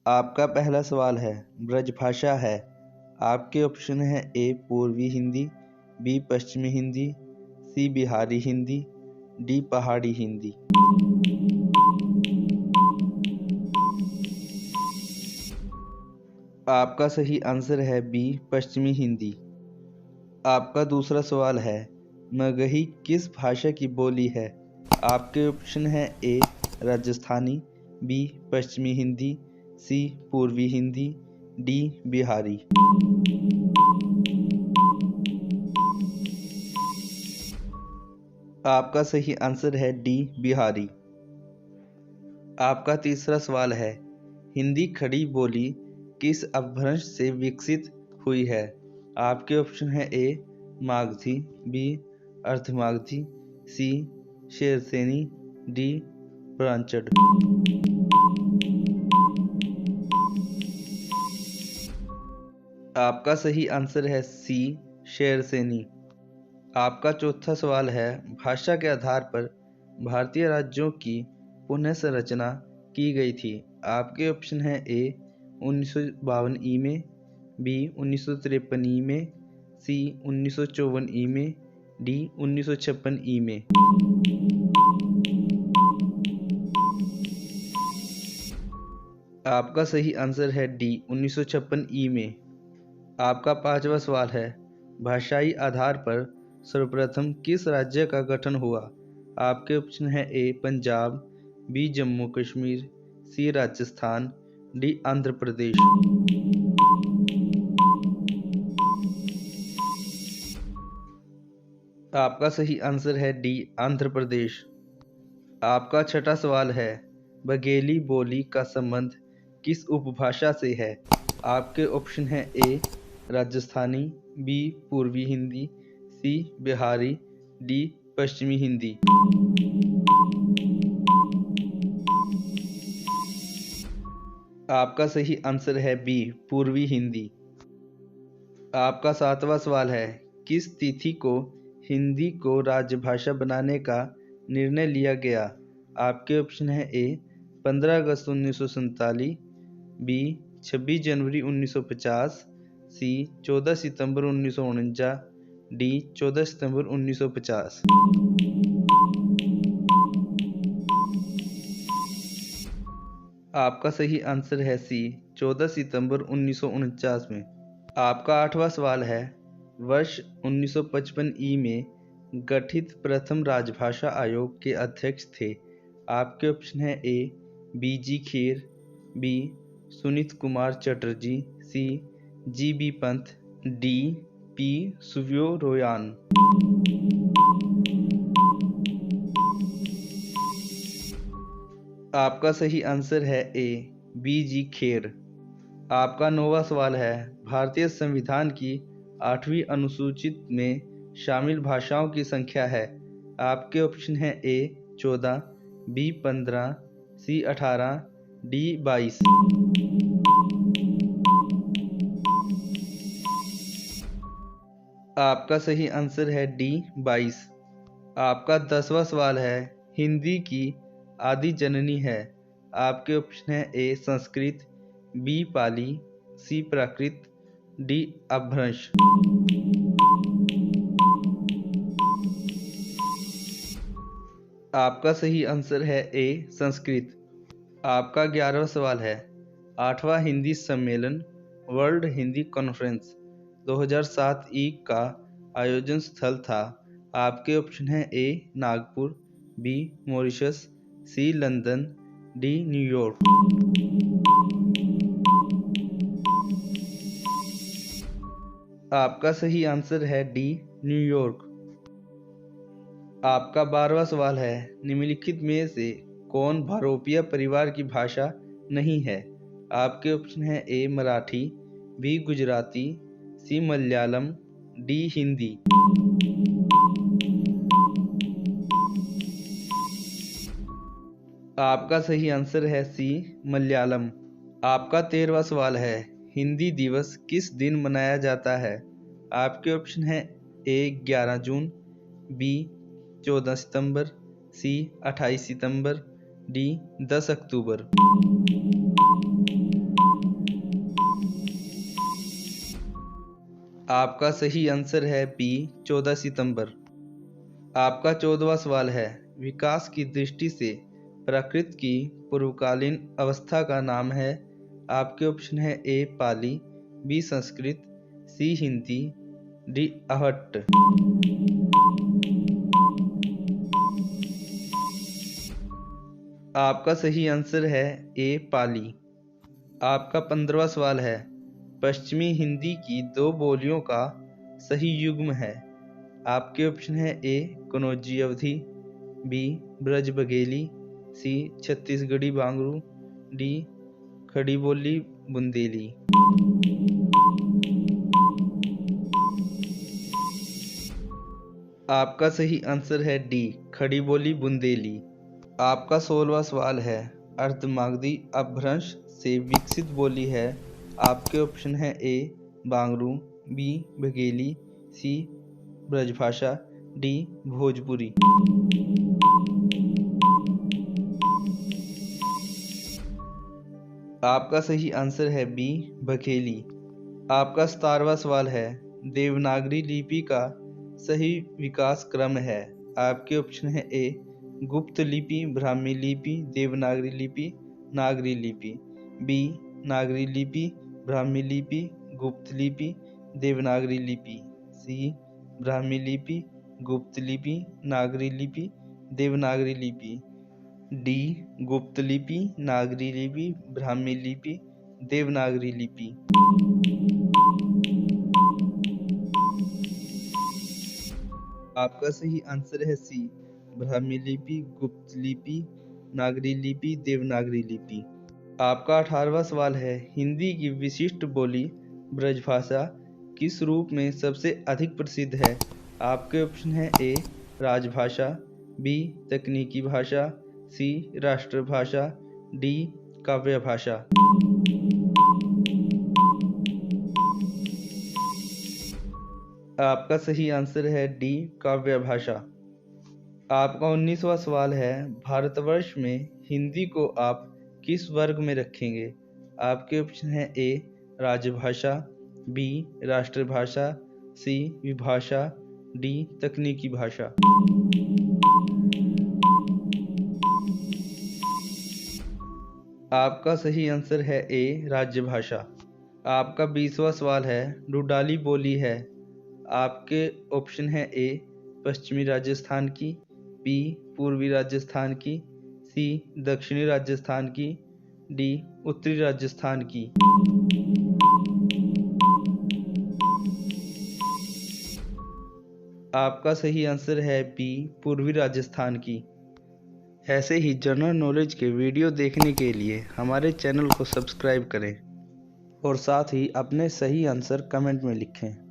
आपका पहला सवाल है ब्रजभाषा है। आपके ऑप्शन है ए पूर्वी हिंदी, बी पश्चिमी हिंदी, सी बिहारी हिंदी, डी पहाड़ी हिंदी। आपका सही आंसर है बी पश्चिमी हिंदी। आपका दूसरा सवाल है मगही किस भाषा की बोली है। आपके ऑप्शन है ए राजस्थानी, बी पश्चिमी हिंदी, सी पूर्वी हिंदी, डी बिहारी। आपका सही आंसर है डी बिहारी। आपका तीसरा सवाल है हिंदी खड़ी बोली किस अपभ्रंश से विकसित हुई है। आपके ऑप्शन है ए मागधी, बी अर्धमागधी, सी शेरसेनी, डी प्रांचड़। आपका सही आंसर है सी शेरसेनी। आपका चौथा सवाल है भाषा के आधार पर भारतीय राज्यों की पुनः संरचना की गई थी। आपके ऑप्शन है ए 1952 ई में, बी 1953 ई में, सी 1954 ई में, डी 1956 ई में। आपका सही आंसर है डी 1956 ई में। आपका पांचवा सवाल है भाषाई आधार पर सर्वप्रथम किस राज्य का गठन हुआ। आपके ऑप्शन है ए पंजाब, बी जम्मू कश्मीर, सी राजस्थान, डी आंध्र प्रदेश। आपका सही आंसर है डी आंध्र प्रदेश। आपका छठा सवाल है बघेली बोली का संबंध किस उपभाषा से है। आपके ऑप्शन है ए राजस्थानी, बी पूर्वी हिंदी, सी बिहारी, डी पश्चिमी हिंदी। आपका सही आंसर है बी पूर्वी हिंदी। आपका सातवां सवाल है किस तिथि को हिंदी को राजभाषा बनाने का निर्णय लिया गया। आपके ऑप्शन है ए 15 अगस्त 1947, बी 26 जनवरी 1950, सी 14 सितंबर 1949, डी 14 सितंबर 1950। आपका सही आंसर है सी 14 सितंबर 1949 में। आपका आठवां सवाल है वर्ष 1955 ई में गठित प्रथम राजभाषा आयोग के अध्यक्ष थे। आपके ऑप्शन है A B G Kher, B Sunit Kumar Chatterjee, C G B Pant, D P Subramanian. आपका सही आंसर है ए बी जी खेर। आपका नौवां सवाल है भारतीय संविधान की 8वीं अनुसूची में शामिल भाषाओं की संख्या है। आपके ऑप्शन है ए 14, बी 15, सी 18, डी 22। आपका सही आंसर है डी 22। आपका 10वां सवाल है हिंदी की आदि जननी है। आपके ऑप्शन है ए संस्कृत, बी पाली, सी प्राकृत, डी अपभ्रंश। आपका सही आंसर है ए संस्कृत। आपका 11वां सवाल है 8वां हिंदी सम्मेलन वर्ल्ड हिंदी कॉन्फ्रेंस 2007 ई का आयोजन स्थल था। आपके ऑप्शन है ए नागपुर, बी मॉरिशस, सी लंदन, डी न्यूयॉर्क। आपका सही आंसर है डी न्यूयॉर्क। आपका 12वां सवाल है निम्नलिखित में से कौन भारोपिया परिवार की भाषा नहीं है। आपके ऑप्शन है ए मराठी, बी गुजराती, सी मलयालम, डी हिंदी। आपका सही आंसर है सी मलयालम। आपका 13वां सवाल है हिंदी दिवस किस दिन मनाया जाता है। आपके ऑप्शन है ए 11 जून, बी 14 सितंबर, सी 28 सितंबर, डी 10 अक्टूबर। आपका सही आंसर है बी 14 सितंबर। आपका 14वां सवाल है, विकास की दृष्टि से प्राकृत की पूर्वकालीन अवस्था का नाम है। आपके ऑप्शन है ए पाली, बी संस्कृत, सी हिंदी, डी आहट। आपका सही आंसर है ए पाली। आपका 15वां सवाल है, पश्चिमी हिंदी की दो बोलियों का सही युग्म है। आपके ऑप्शन है ए कनौजी अवधी, बी ब्रज बघेली, सी छत्तीसगढ़ी बांगरू, डी खड़ी बोली बुंदेली। आपका सही आंसर है डी खड़ी बोली बुंदेली। आपका 16वां सवाल है, अर्धमागधी अपभ्रंश से विकसित बोली है। आपके ऑप्शन है ए बांगरू, बी बघेली, सी ब्रजभाषा, डी भोजपुरी। आपका सही आंसर है बी बघेली। आपका 17वां सवाल है, देवनागरी लिपि का सही विकास क्रम है। आपके ऑप्शन है ए गुप्त लिपि, ब्राह्मी लिपि, देवनागरी लिपि, नागरी लिपि, बी नागरी लिपि, ब्राह्मी लिपि, गुप्त लिपि, देवनागरी लिपि, सी ब्राह्मी लिपि, गुप्त लिपि, नागरी लिपि, देवनागरी लिपि, डी गुप्त लिपि, नागरी लिपि, ब्राह्मी लिपि, देवनागरी लिपि। आपका सही आंसर है सी ब्राह्मी लिपि, गुप्त लिपि, नागरी लिपि, देवनागरी लिपि। आपका 18वां सवाल है, हिंदी की विशिष्ट बोली ब्रजभाषा किस रूप में सबसे अधिक प्रसिद्ध है। आपके ऑप्शन है ए राजभाषा, बी तकनीकी भाषा, सी राष्ट्रभाषा, डी काव्य भाषा। आपका सही आंसर है डी काव्य भाषा। आपका 19वां सवाल है, भारतवर्ष में हिंदी को आप किस वर्ग में रखेंगे। आपके ऑप्शन है ए राजभाषा, बी राष्ट्रभाषा, सी विभाषा, डी तकनीकी भाषा। आपका सही आंसर है ए राज्यभाषा। आपका 20वां सवाल है, रुडाली बोली है। आपके ऑप्शन है ए पश्चिमी राजस्थान की, बी पूर्वी राजस्थान की, सी दक्षिणी राजस्थान की, डी उत्तरी राजस्थान की। आपका सही आंसर है बी पूर्वी राजस्थान की। ऐसे ही जनरल नॉलेज के वीडियो देखने के लिए हमारे चैनल को सब्सक्राइब करें और साथ ही अपने सही आंसर कमेंट में लिखें।